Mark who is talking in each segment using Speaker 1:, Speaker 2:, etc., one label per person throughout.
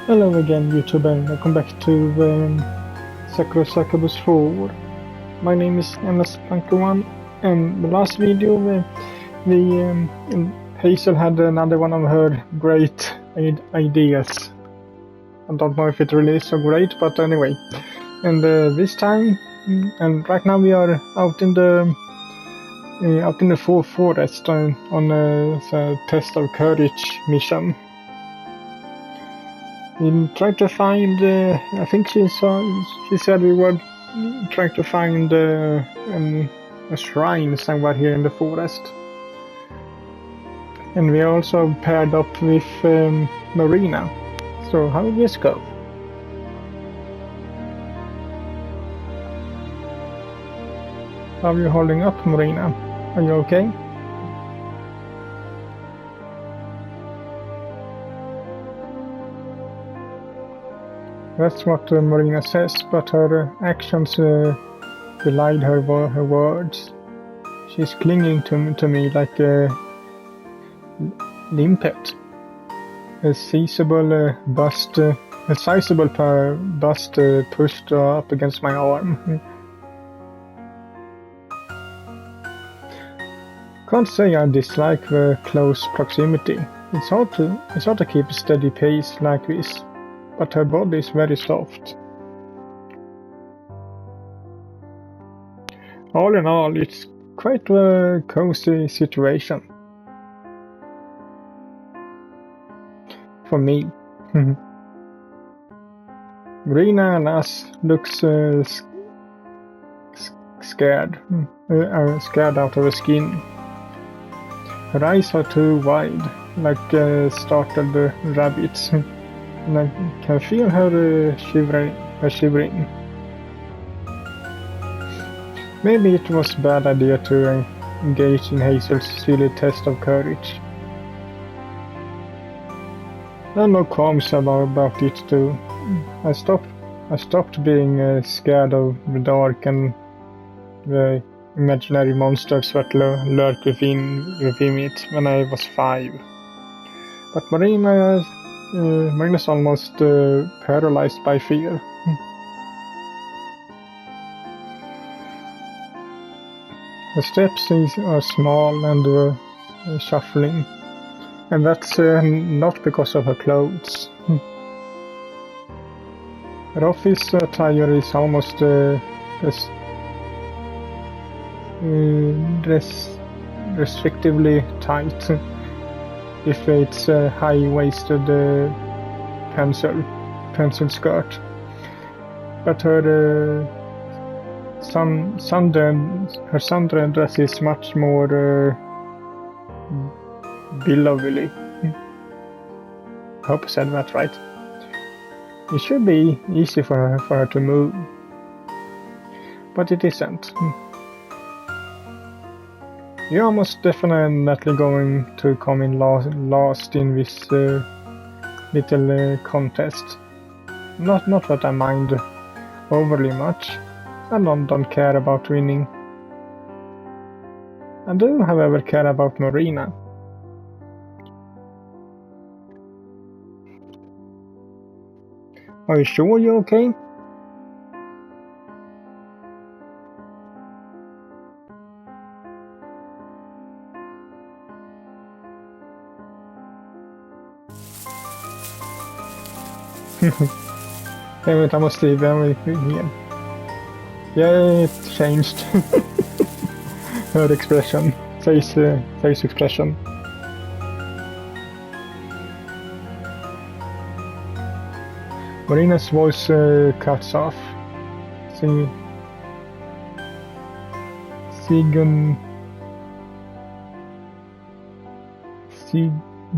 Speaker 1: Hello again, YouTube, and welcome back to Sakura Succubus 4. My name is MS1, and the last video Hazel had another one of her great ideas. I don't know if it really is so great, but anyway. And this time, and right now we are out in the forest on a test of courage mission. We tried to find, I think she said we were trying to find a shrine somewhere here in the forest. And we also paired up with Marina. So how did this go? How are you holding up, Marina? Are you okay? That's what Marina says, but her actions belied her words. She's clinging to me like a limpet. A sizable bust pushed up against my arm. Can't say I dislike the close proximity. It's hard to keep a steady pace like this. But her body is very soft. All in all, it's quite a cozy situation. For me. Marina and us looks scared. Scared out of her skin. Her eyes are too wide, like startled rabbits. And I can feel her shivering. Maybe it was a bad idea to engage in Hazel's silly test of courage. There are no qualms about it too. I stopped being scared of the dark and the imaginary monsters that lurk within it when I was 5. But Marina's almost paralyzed by fear. The steps are small and shuffling, and that's not because of her clothes. Her office attire is almost restrictively tight. If it's a high-waisted pencil skirt, but her sundry dress is much more billowy. I hope I said that right. It should be easy for her to move, but it isn't. You're almost definitely going to come in last in this little contest. Not that I mind overly much. I don't care about winning. I do, however, care about Marina. Are you sure you're okay? Damn it, I must leave everything here. Yeah, it changed. Her expression. Face expression. Marina's voice cuts off.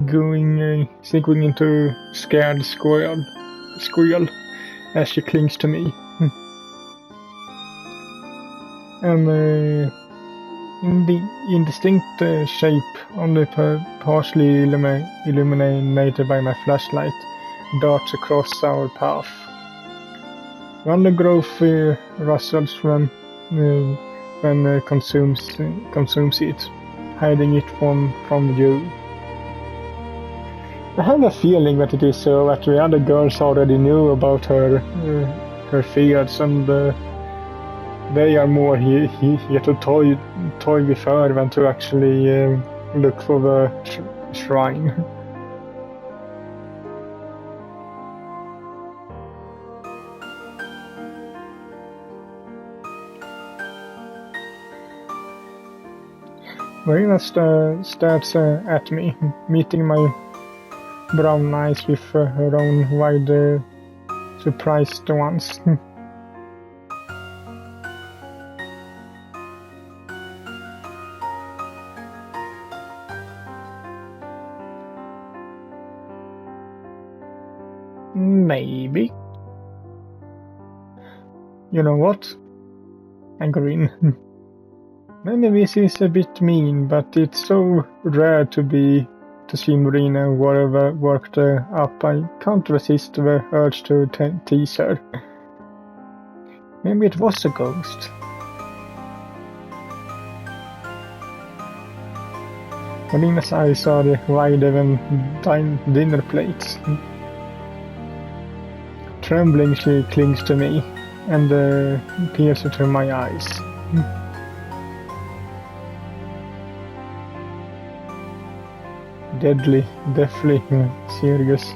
Speaker 1: Going into scared squeal as she clings to me. And in the indistinct shape, only partially illuminated by my flashlight, darts across our path. The undergrowth rustles when consumes it, hiding it from view. I have a feeling that it is so, that the other girls already knew about her fears, and they are more here to toy with her than to actually look for the shrine. Marina stares at me, meeting my brown eyes with her own wide, surprised ones. Maybe. You know what? I grin. Maybe this is a bit mean, but it's so rare to see Marina worked up. I can't resist the urge to tease her. Maybe it was a ghost. Marina's eyes are wider than dinner plates. Trembling, she clings to me and peers into my eyes. Deathly serious.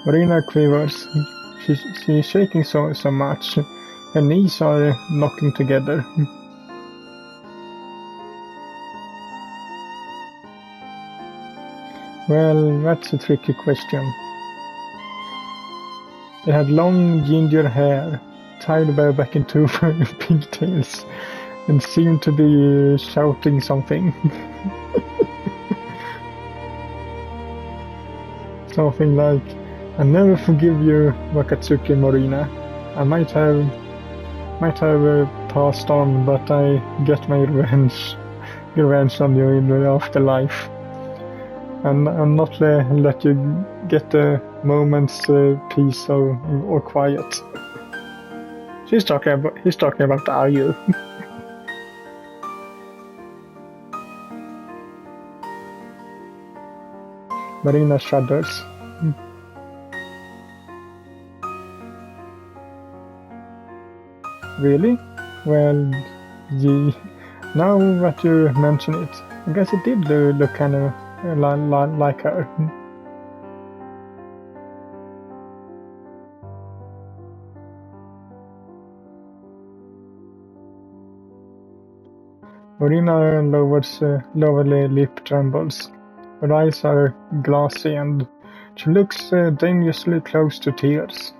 Speaker 1: Marina quivers. She's shaking so much. Her knees are knocking together. Well, that's a tricky question. They had long ginger hair, tied back into pigtails, and seemed to be shouting something. Something like, "I'll never forgive you, Wakatsuki Marina. I might have passed on, but I get my revenge on you in the afterlife. And I'll not let you get a moment's peace or quiet." He's talking about are you? Marina shudders. Really? Well, gee. Now that you mention it, I guess it did look kind of like her. Marina lower lip trembles. Her eyes are glassy and she looks dangerously close to tears.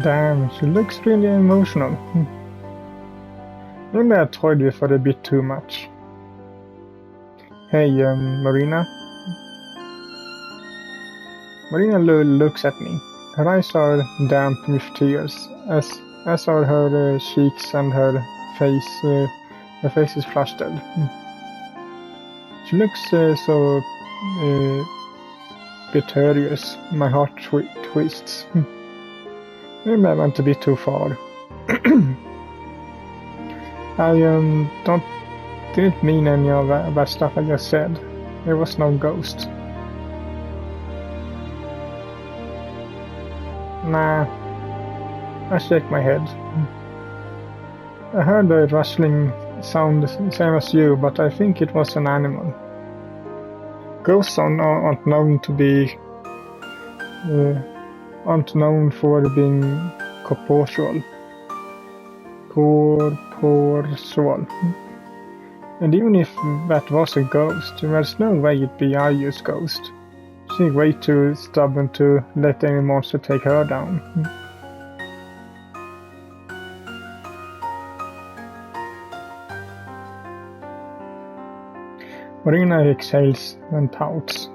Speaker 1: Damn, she looks really emotional. Maybe I toyed with her a bit too much. Hey, Marina? Marina looks at me. Her eyes are damp with tears, as are her cheeks and her face. Her face is flustered. She looks so biterious. My heart twists. Maybe I went a bit too far. I didn't mean any of that stuff I just said. There was no ghost. Nah, I shake my head. I heard a rustling sound, same as you, but I think it was an animal. Ghosts aren't known to be aren't known for being corporeal. And even if that was a ghost, there's no way it'd be Ayu's ghost. She's way too stubborn to let any monster take her down. Marina exhales and pouts.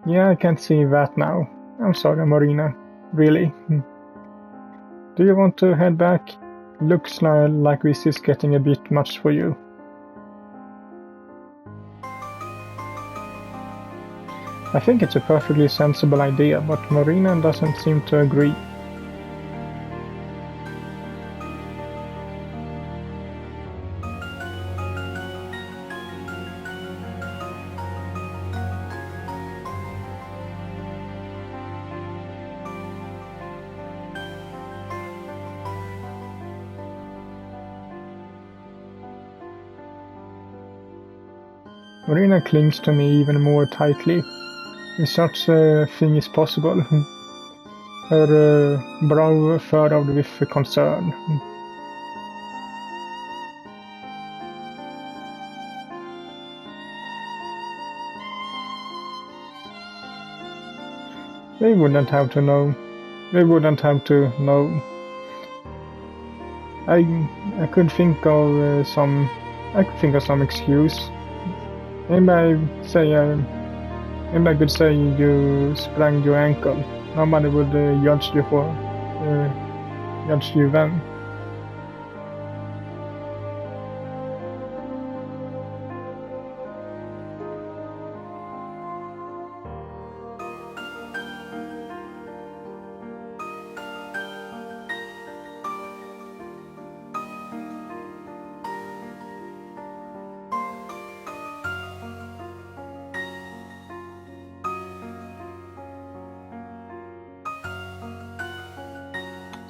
Speaker 1: Yeah, I can't see that now. I'm sorry, Marina. Really? Do you want to head back? Looks like this is getting a bit much for you. I think it's a perfectly sensible idea, but Marina doesn't seem to agree. Marina clings to me even more tightly. If such a thing is possible. Her brow furrowed with concern. They wouldn't have to know. They wouldn't have to know. I could think of some. I could think of some excuse. Maybe I could say you sprained your ankle. Nobody would judge you then.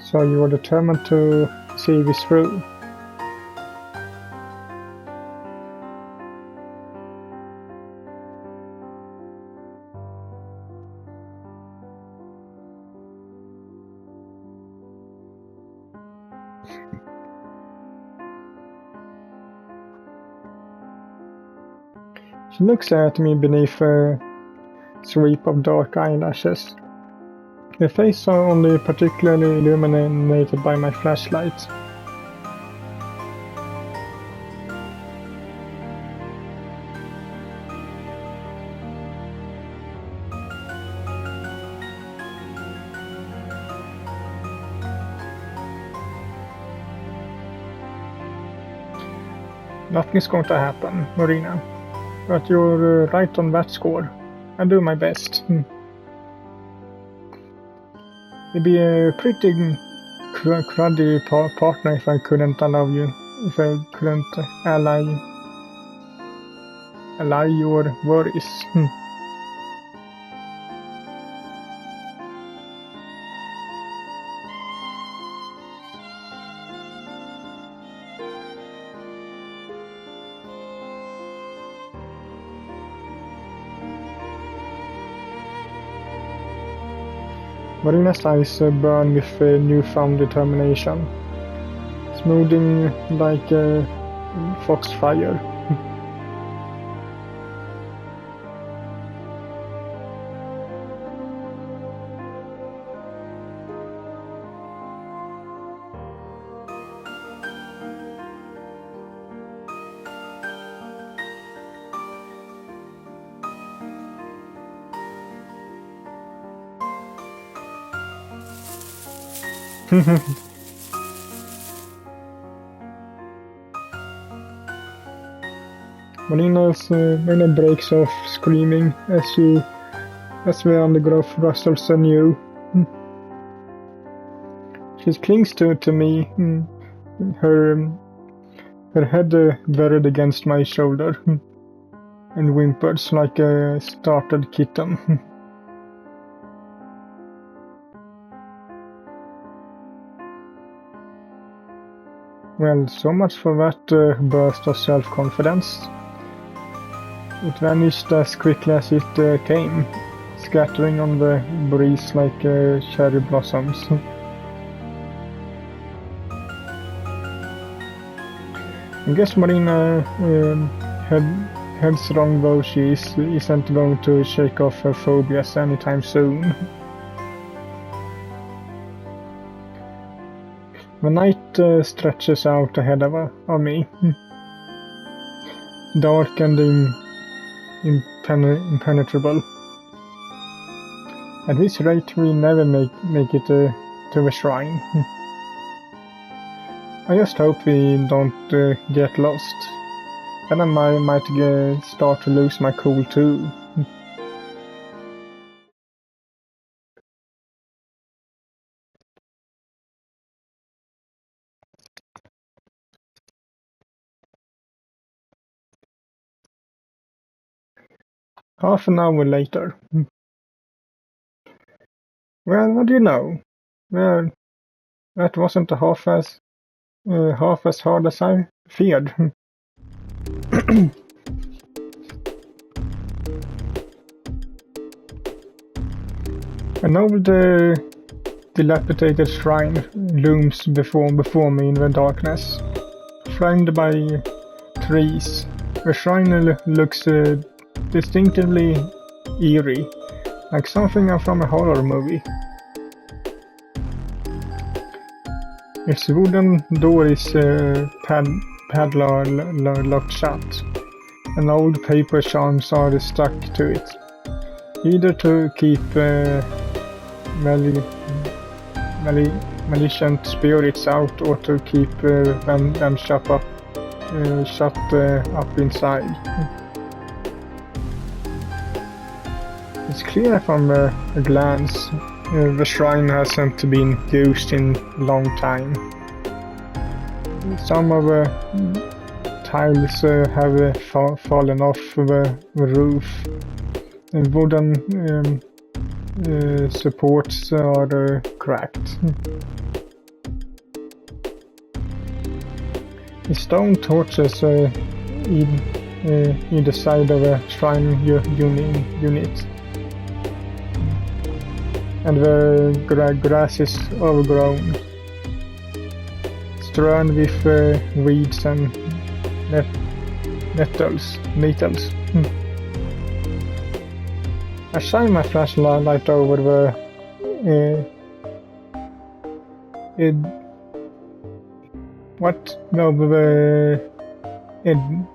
Speaker 1: So you were determined to see this through. She looks at me beneath a sweep of dark eyelashes. Her face are only particularly illuminated by my flashlight. Nothing's going to happen, Marina. But you're right on that score. I'll do my best. It'd be a pretty cruddy partner if I couldn't allow you, if I couldn't allay your worries. Marina's eyes burn with newfound determination, smoothing like a foxfire. Marina breaks off screaming as the undergrowth rustles anew. She clings to me, her head buried against my shoulder, and whimpers like a startled kitten. Well, so much for that burst of self-confidence. It vanished as quickly as it came, scattering on the breeze like cherry blossoms. I guess Marina, headstrong though she is, isn't going to shake off her phobias anytime soon. The night stretches out ahead of me, dark and impenetrable. At this rate, we never make it to the shrine. I just hope we don't get lost. Then I might start to lose my cool too. Half an hour later. Well, what do you know? Well, that wasn't half as hard as I feared. An old dilapidated shrine looms before me in the darkness, framed by trees. The shrine looks distinctively eerie, like something from a horror movie. Its wooden door is padlocked shut, and old paper charms are stuck to it, either to keep malicious spirits out or to keep them shut up inside. It's clear from a glance the shrine hasn't been used in a long time. Some of the tiles have fallen off the roof, and wooden supports are cracked. The stone torches either side of a shrine unit, and the grass is overgrown, strewn with weeds and nettles. I shine my flashlight over the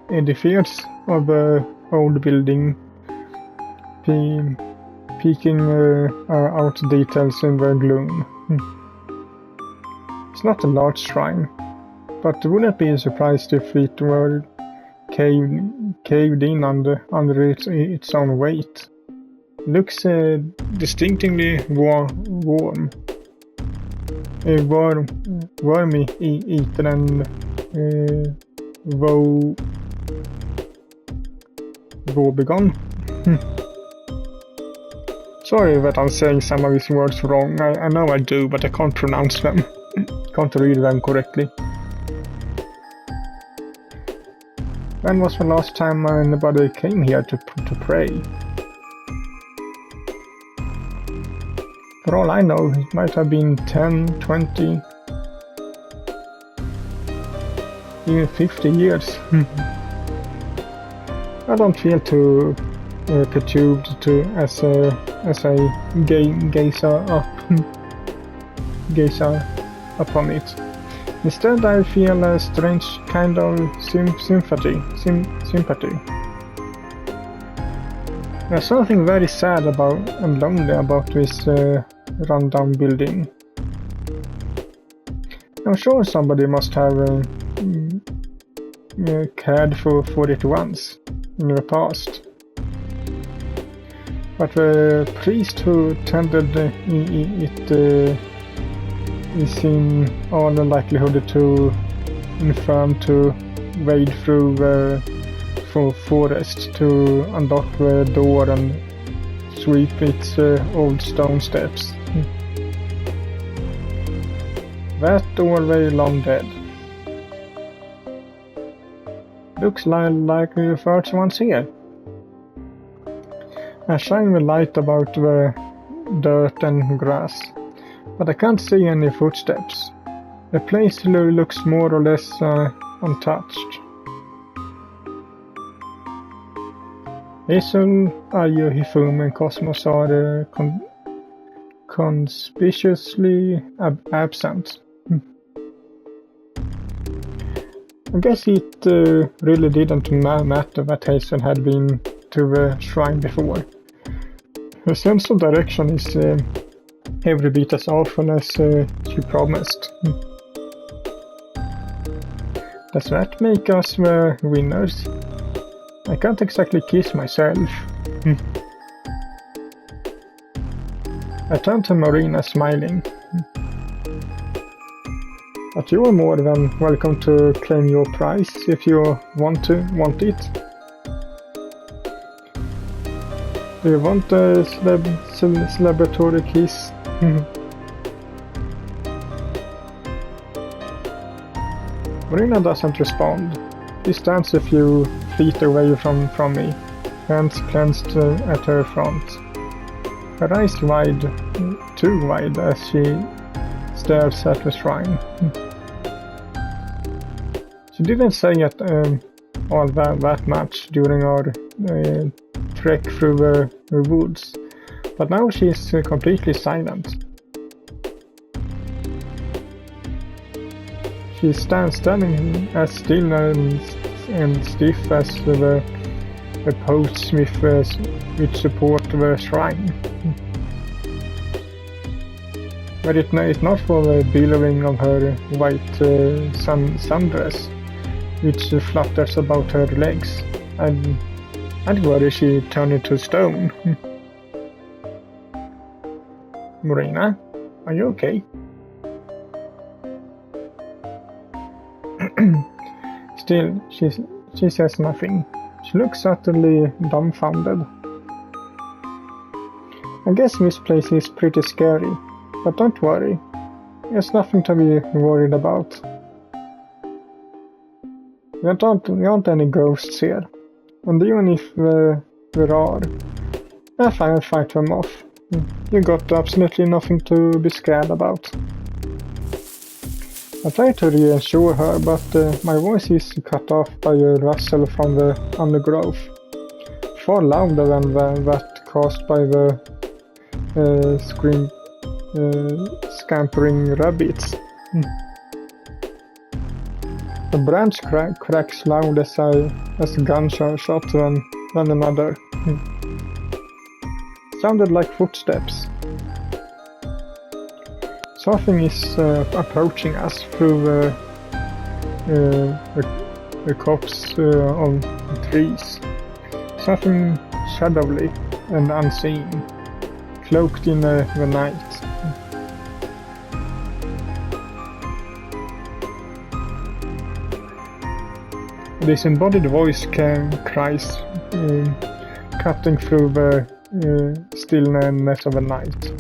Speaker 1: edifice of the old building, peeking out details in the gloom. It's not a large shrine, but wouldn't be surprised if it were caved in under its own weight. Looks distinctly warm. Wormy eaten and woebegone. Sorry that I'm saying some of these words wrong. I know I do, but I can't pronounce them. Can't read them correctly. When was the last time anybody came here to pray? For all I know, it might have been 10, 20, even 50 years. I don't feel too perturbed as I gaze upon it. Instead, I feel a strange kind of sympathy. There's something very sad and lonely about this rundown building. I'm sure somebody must have cared for it once in the past. But the priest who tended it is in all likelihood too infirm to wade through the forest to unlock the door and sweep its old stone steps. That door very long dead. Looks like the first one's here. I shine the light about the dirt and grass, but I can't see any footsteps. The place looks more or less untouched. Hazel, Ayo, Hifum and Cosmos are conspicuously absent. I guess it really didn't matter that Hazel had been to the shrine before. Her sense of direction is every bit as awful as she promised. Does that make us winners? I can't exactly kiss myself. I turned to Marina, smiling. But you are more than welcome to claim your prize if you want it. Do you want a celebratory kiss? Marina doesn't respond. She stands a few feet away from me, hands clenched at her front. Her eyes wide, too wide, as she stares at the shrine. She didn't say it all that much during our trek through the woods, but now she is completely silent. She stands standing as still and stiff as the posts which support the shrine. But it's not for the billowing of her white sundress, which flutters about her legs. I'd worry she turned into stone. Marina, are you okay? Still, she says nothing. She looks utterly dumbfounded. I guess this place is pretty scary, but don't worry. There's nothing to be worried about. There aren't any ghosts here, and even if there are, I'll fight them off. You got absolutely nothing to be scared about. I try to reassure her, but my voice is cut off by a rustle from the undergrowth, far louder than that caused by the scampering rabbits. A branch cracks loud as a gunshot than another. Sounded like footsteps. Something is approaching us through the copse of trees. Something shadowy and unseen, cloaked in the night. A disembodied voice cries, cutting through the stillness of the night.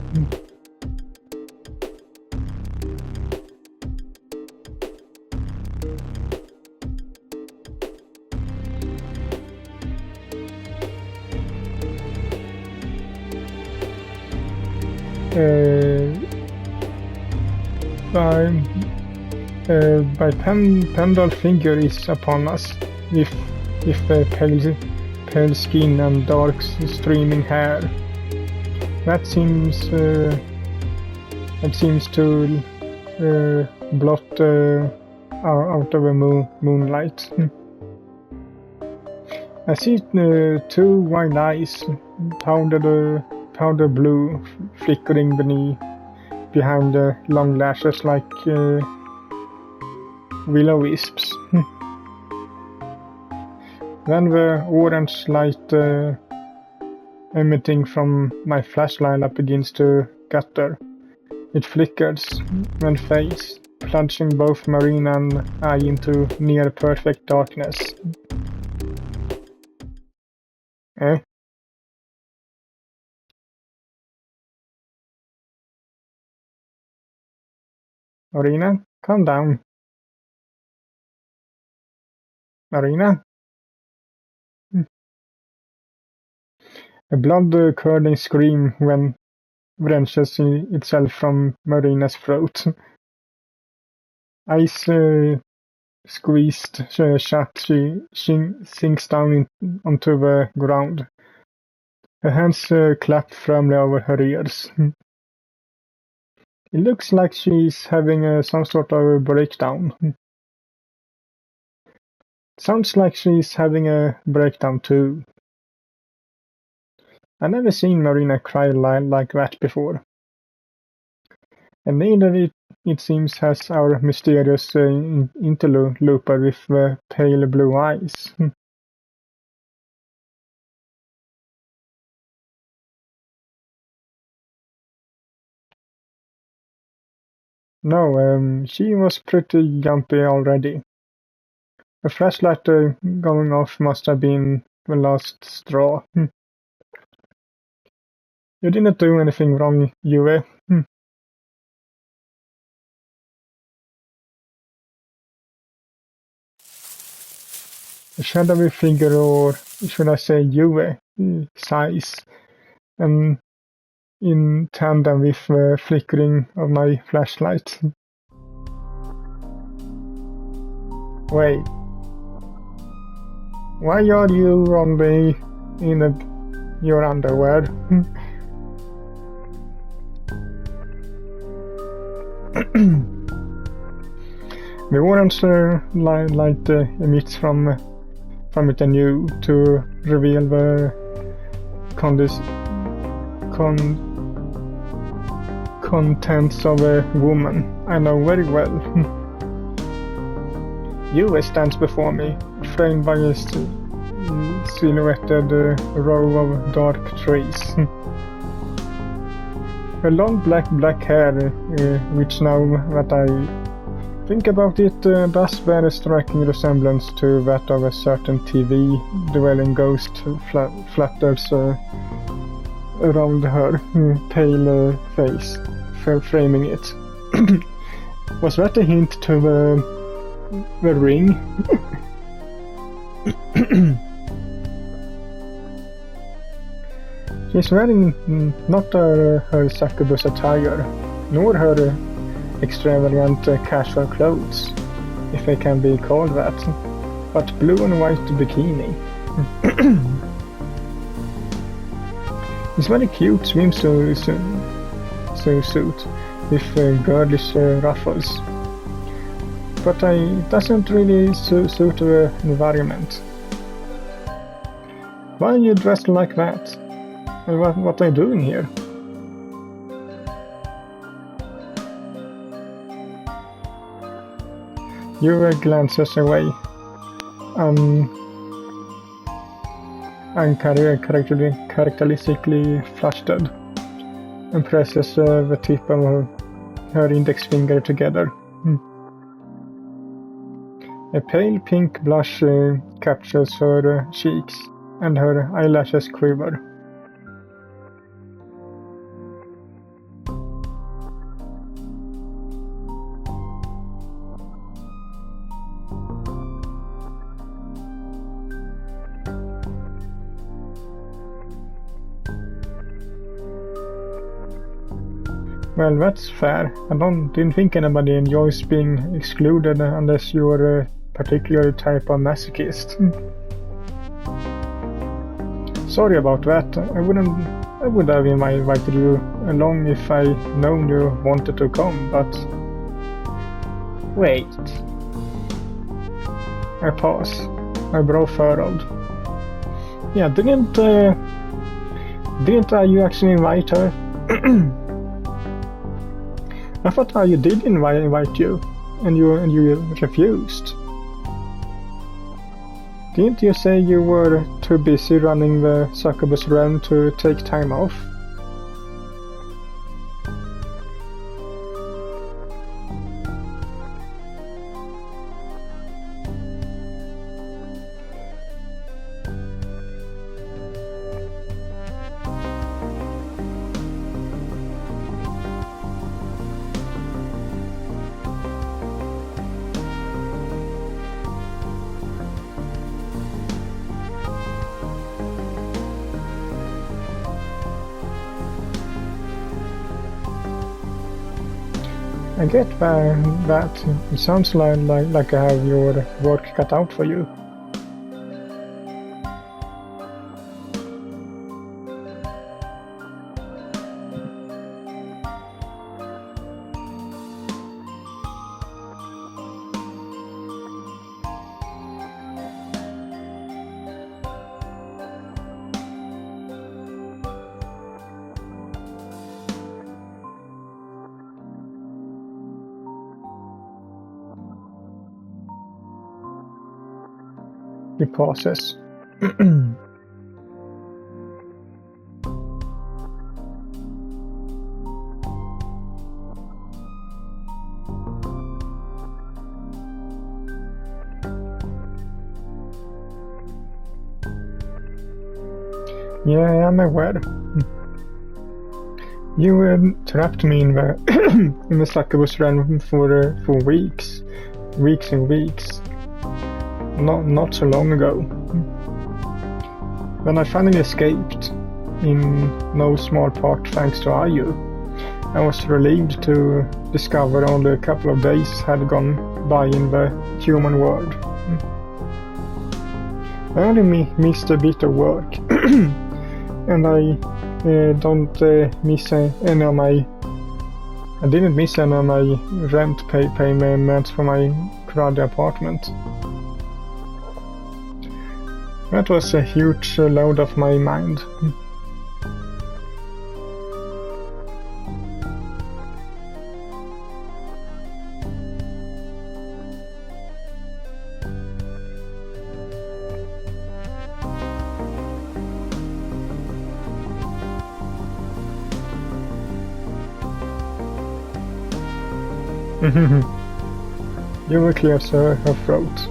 Speaker 1: By Pendle figure is upon us, with pale skin and dark streaming hair. That seems to blot out of the moonlight. I see two wide eyes, powder blue, flickering behind the long lashes like will-o-wisps. Then the orange light emitting from my flashlight begins to gutter. It flickers and fades, plunging both Marina and I into near-perfect darkness. Marina, calm down. Marina? A blood-curdling scream wrenches itself from Marina's throat. Eyes squeezed shut, she sinks down onto the ground. Her hands clap firmly over her ears. It looks like she's having some sort of a breakdown. Sounds like she's having a breakdown too. I've never seen Marina cry like that before. And neither it seems has our mysterious interloper with pale blue eyes. No, she was pretty jumpy already. The flashlight going off must have been the last straw. You didn't do anything wrong, Yue. A shadowy figure, or should I say Yue, size, and in tandem with the flickering of my flashlight. Wait. Why are you only in your underwear? The orange light emits from it anew to reveal the contents of a woman I know very well. Yue stands before me, framed by a silhouetted row of dark trees. Her long black hair, which now that I think about it, does bear a striking resemblance to that of a certain TV-dwelling ghost flutters around her pale face, framing it. Was that a hint to the ring? She's wearing not her succubus attire, nor her extravagant casual clothes, if they can be called that, but blue and white bikini. It's very cute swimsuit with girlish ruffles, but it doesn't really suit the environment. Why are you dressed like that? And what are you doing here? Yue glances away, uncharacteristically flustered, and presses the tip of her index finger together. A pale pink blush captures her cheeks, and her eyelashes quiver. Well, that's fair. I didn't think anybody enjoys being excluded unless you're a particular type of masochist. Sorry about that. I would have invited you along if I known you wanted to come, but wait. I pause, my brow furrowed. Yeah, didn't you actually invite her? I thought you did invite you, and you refused. Didn't you say you were too busy running the Succubus realm to take time off? I get that. It sounds like I have your work cut out for you. He pauses. Yeah, I'm aware. You trapped me in the in the Succubus realm for weeks and weeks. Not so long ago. When I finally escaped, in no small part thanks to Ayu, I was relieved to discover only a couple of days had gone by in the human world. I only missed a bit of work, and I didn't miss any of my rent payments for my cruddy apartment. That was a huge load off my mind. You will clear her throat.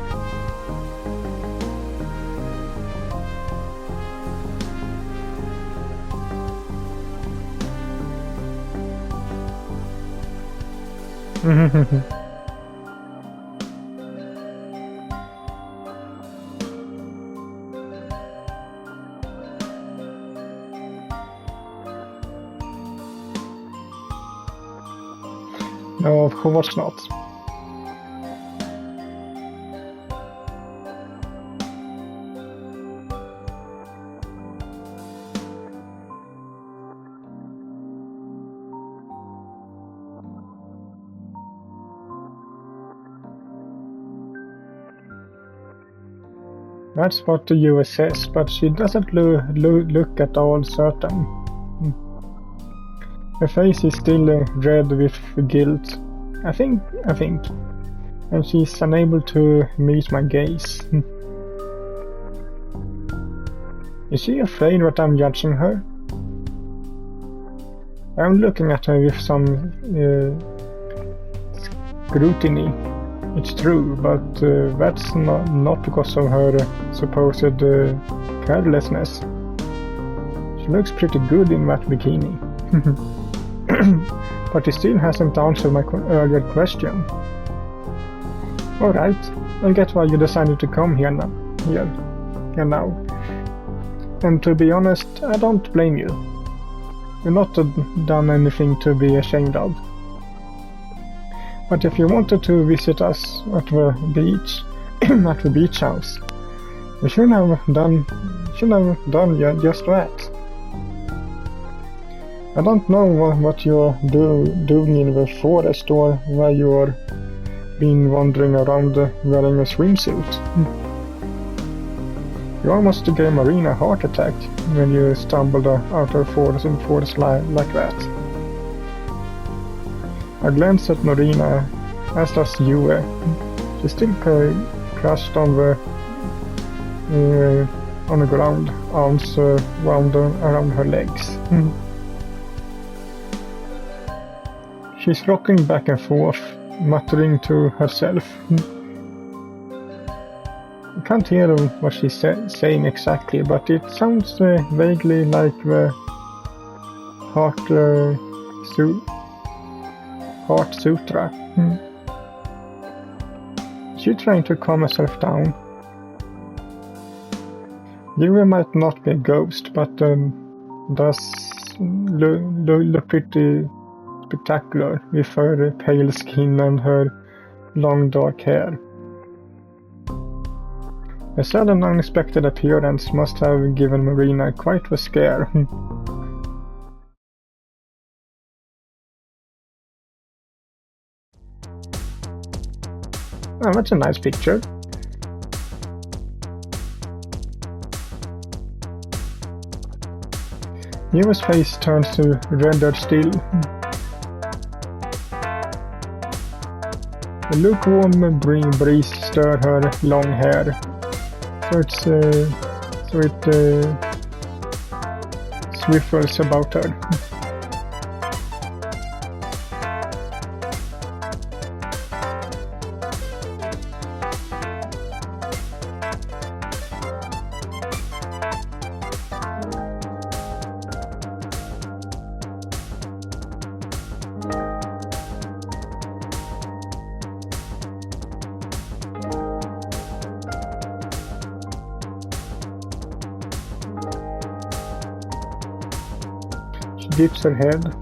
Speaker 1: No, of course not. That's what the US says, but she doesn't look at all certain. Her face is still red with guilt, I think, and she's unable to meet my gaze. Is she afraid that I'm judging her? I'm looking at her with some scrutiny. It's true, but that's not because of her supposed carelessness. She looks pretty good in that bikini. But he still hasn't answered my earlier question. Alright, I get why you decided to come here now. And to be honest, I don't blame you. You've not done anything to be ashamed of. But if you wanted to visit us at the beach, at the beach house, you should have done just that. I don't know what you're doing in the forest or why you're been wandering around wearing a swimsuit. You almost gave Marina a heart attack when you stumbled out of forest like that. I glanced at Marina, as does you. She's still crushed on the ground, arms wound around her legs. She's rocking back and forth, muttering to herself. I can't hear what she's saying exactly, but it sounds vaguely like the Heart Sutra. She's trying to calm herself down. You might not be a ghost, but does look pretty spectacular with her pale skin and her long dark hair. A sudden unexpected appearance must have given Marina quite a scare. Oh, that's a nice picture. Yuva's face turns to redder still. The lukewarm breeze stirred her long hair. So it swiffles about her. She dips her head.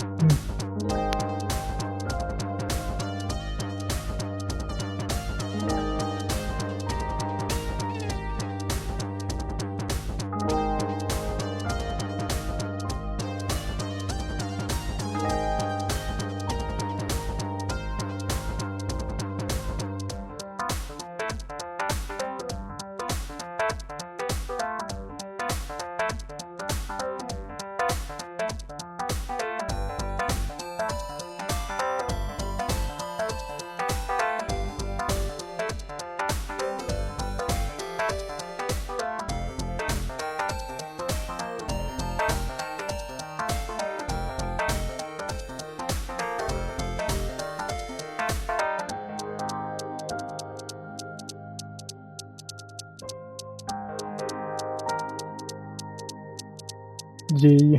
Speaker 1: Gee,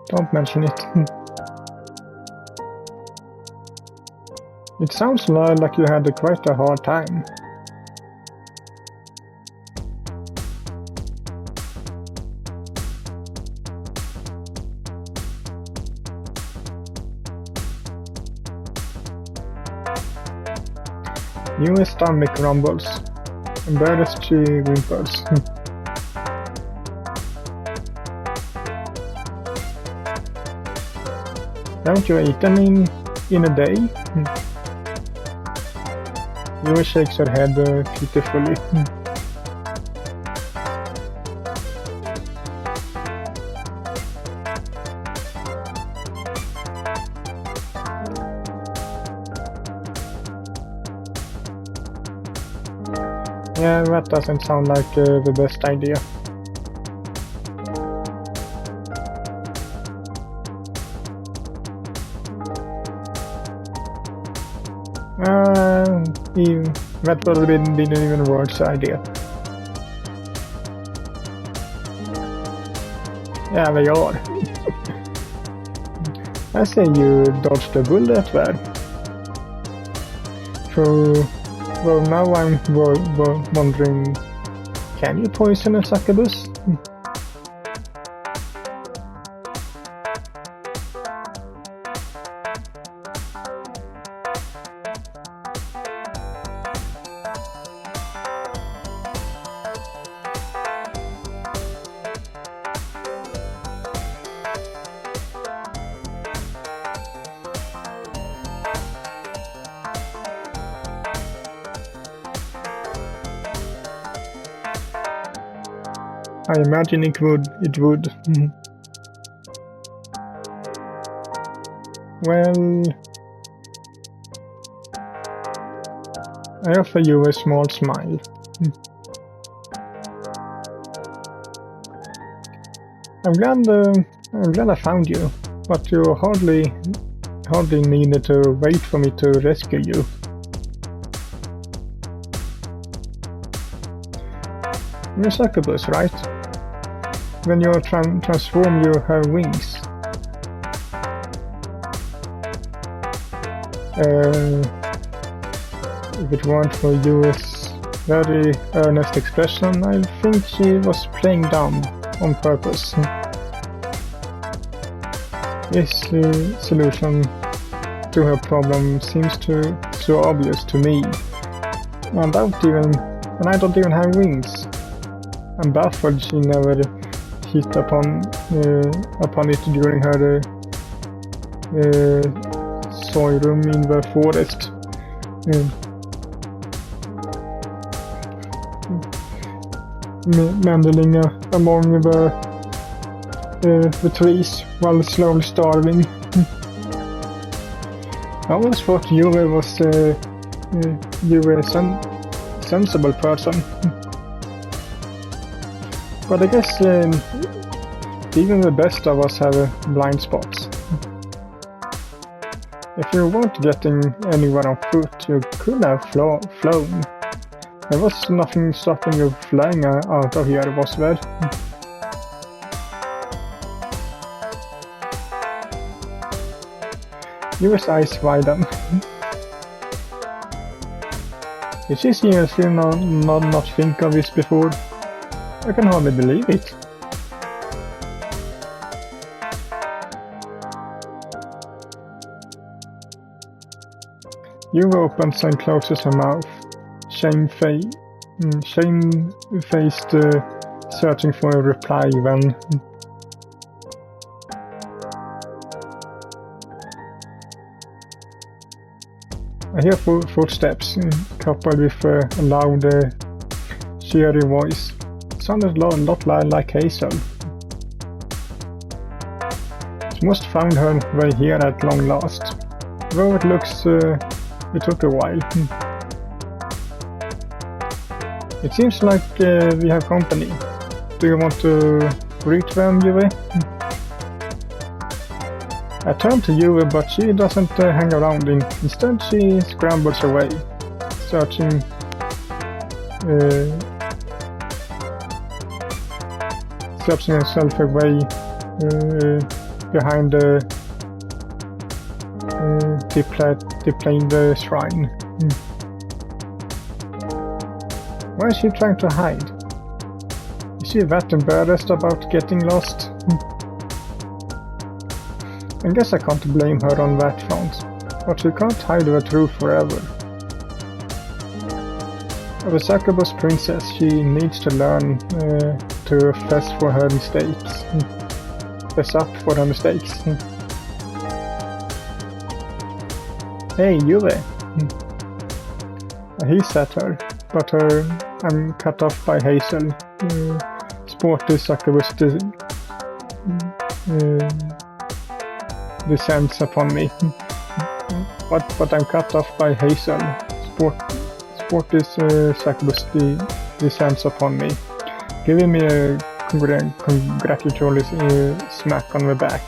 Speaker 1: don't mention it. It sounds like you had quite a hard time. Yue's stomach rumbles. Embarrassed, she whimpers. Don't you eat them in a day? Yue shakes her head pitifully. Yeah, that doesn't sound like the best idea. That would have been even worse idea. Yeah, they are. I say you dodged a bullet there. So, well, now I'm wondering, can you poison a succubus? I imagine it would. Well, I offer you a small smile. I'm glad I found you, but you hardly needed to wait for me to rescue you. You're a succubus, right? When you transform, you have wings. If it weren't for Yue's very earnest expression, I think she was playing dumb on purpose. This solution to her problem seems so obvious to me, and I don't even have wings. I'm baffled she never hit upon it during her soy room in the forest. Meandering among the trees while slowly starving. I always thought you were a sensible person. But I guess even the best of us have blind spots. If you weren't getting anywhere on foot, you could have flown. There was nothing stopping you flying out of here, was there? Yue's eyes widen. Did she seriously not think of this before? I can hardly believe it. Yue opens and closes her mouth, shamefaced, searching for a reply when... I hear footsteps, coupled with a loud, cheery voice. It sounded a lot like Hazel. She must find her way here at long last. Though it looks... it took a while. It seems like we have company. Do you want to greet them, Yue? I turn to Yue, but she doesn't hang around. Instead, she scrambles away, searching herself away behind the shrine. Why is she trying to hide? Is she that embarrassed about getting lost? I guess I can't blame her on that front, but she can't hide the truth forever. As a Succubus princess, she needs to learn to fess for her mistakes. Fess up for her mistakes. Hey, Yue! I hiss at her, but I'm cut off by Hazel. Sporty Succubus descends upon me. But I'm cut off by Hazel. Sporty Succubus descends upon me, giving me a congratulatory smack on the back.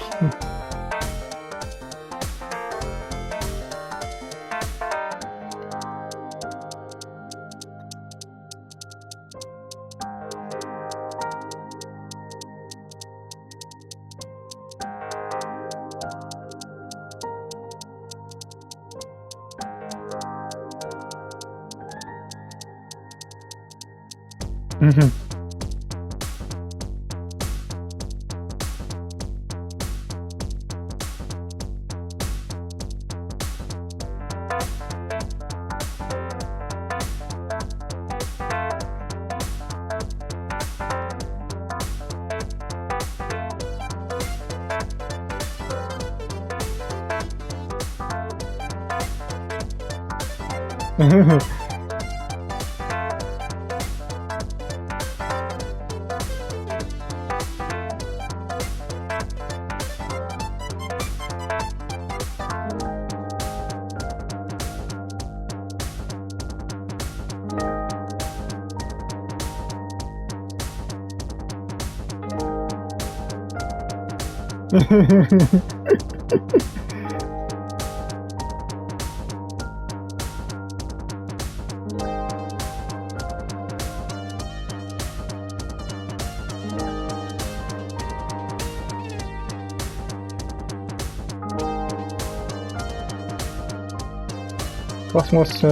Speaker 1: Cosmos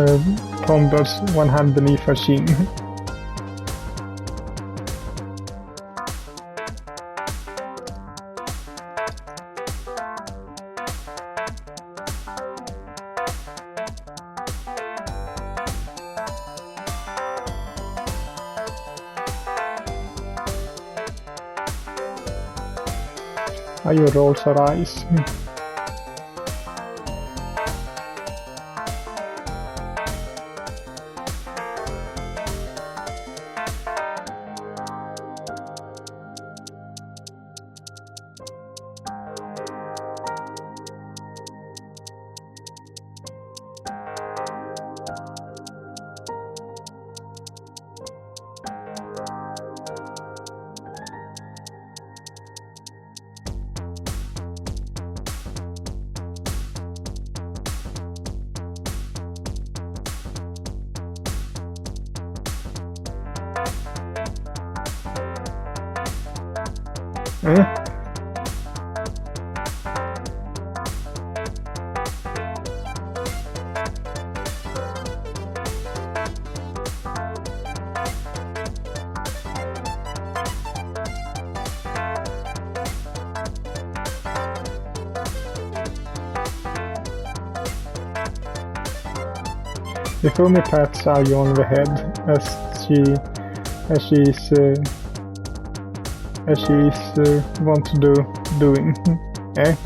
Speaker 1: ponders one hand beneath her chin. Ayu rolls her eyes. If only pats Sayu on the head as she's want to doing. Eh?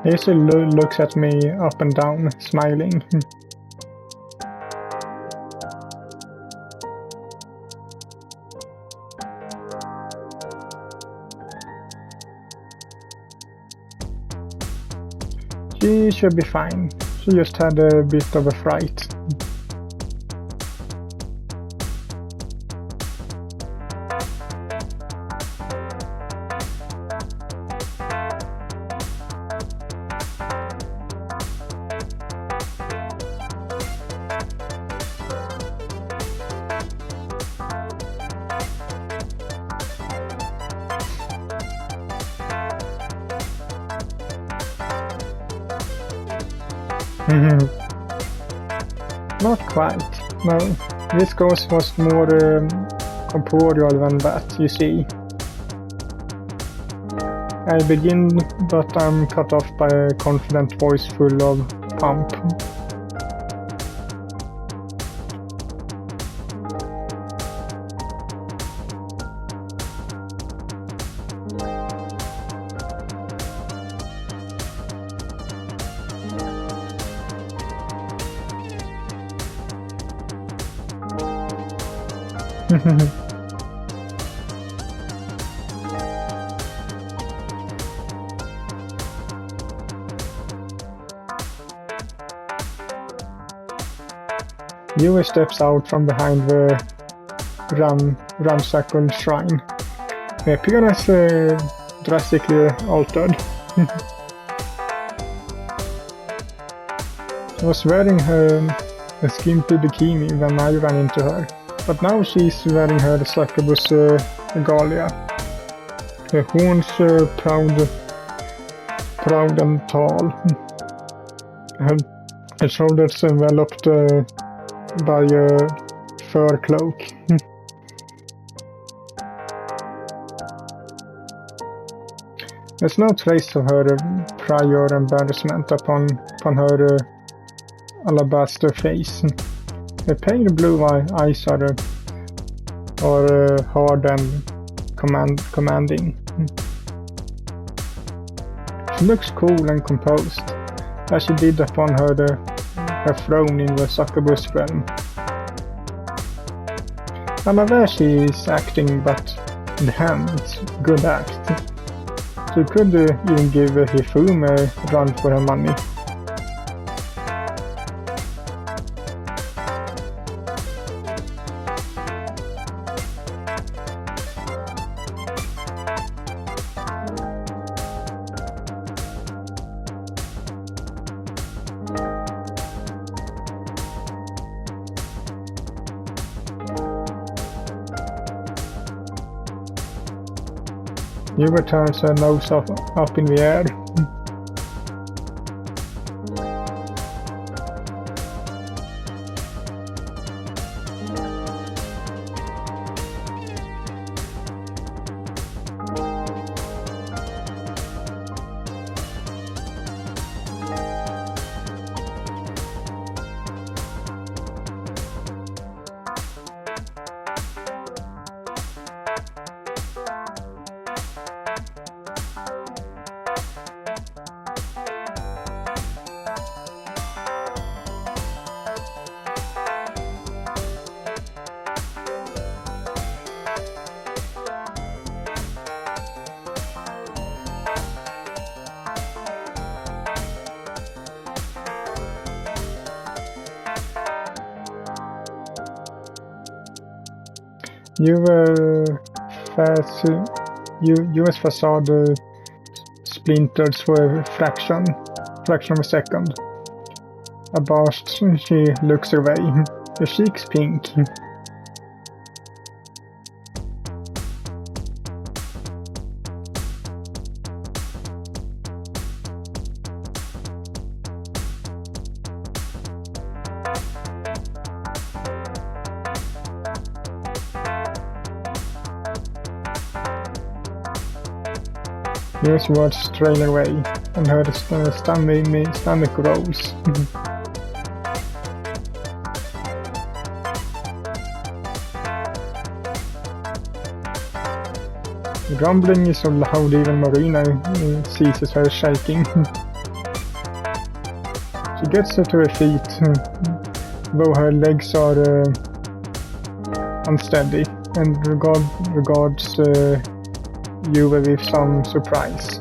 Speaker 1: Hazel looks at me up and down, smiling. She should be fine. She just had a bit of a fright. Not quite, no. This ghost was more corporeal than that, you see. I begin, but I'm cut off by a confident voice full of pump. Yue steps out from behind the ramshackle shrine. The appearance drastically altered. She was wearing a skimpy bikini when I ran into her, but now she's wearing her Succubus regalia. Her horns proud and tall. Her shoulders enveloped by a fur cloak. There's no trace of her prior embarrassment upon her alabaster face. Her pale blue eyes are hard and commanding. She looks cool and composed, as she did upon her throne in the Succubus realm. I'm aware she is acting, but damn, it's good act. She could even give Hifumi a run for her money. Yue turns her nose up in the air. US facade splintered for a fraction of a second. Abashed, she looks away. Her cheeks pink. Here's words trail away, and her stomach rolls. The rumbling is so loud even Marina seizes her shaking. She gets to her feet, though her legs are unsteady, and regards you with some surprise.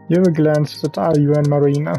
Speaker 1: You glances at Ayu and Marina.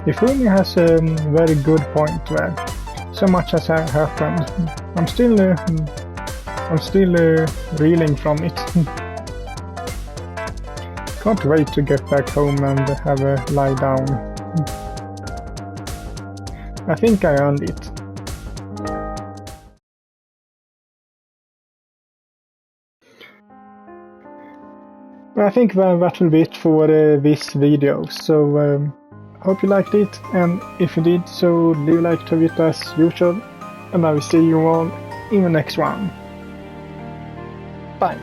Speaker 1: If Rumi has a very good point there. So much has happened. I'm still reeling from it. Can't wait to get back home and have a lie down. I think I earned it. I think that will be it for this video. So hope you liked it, and if you did so, leave a like to it as usual, and I will see you all in the next one. Bye.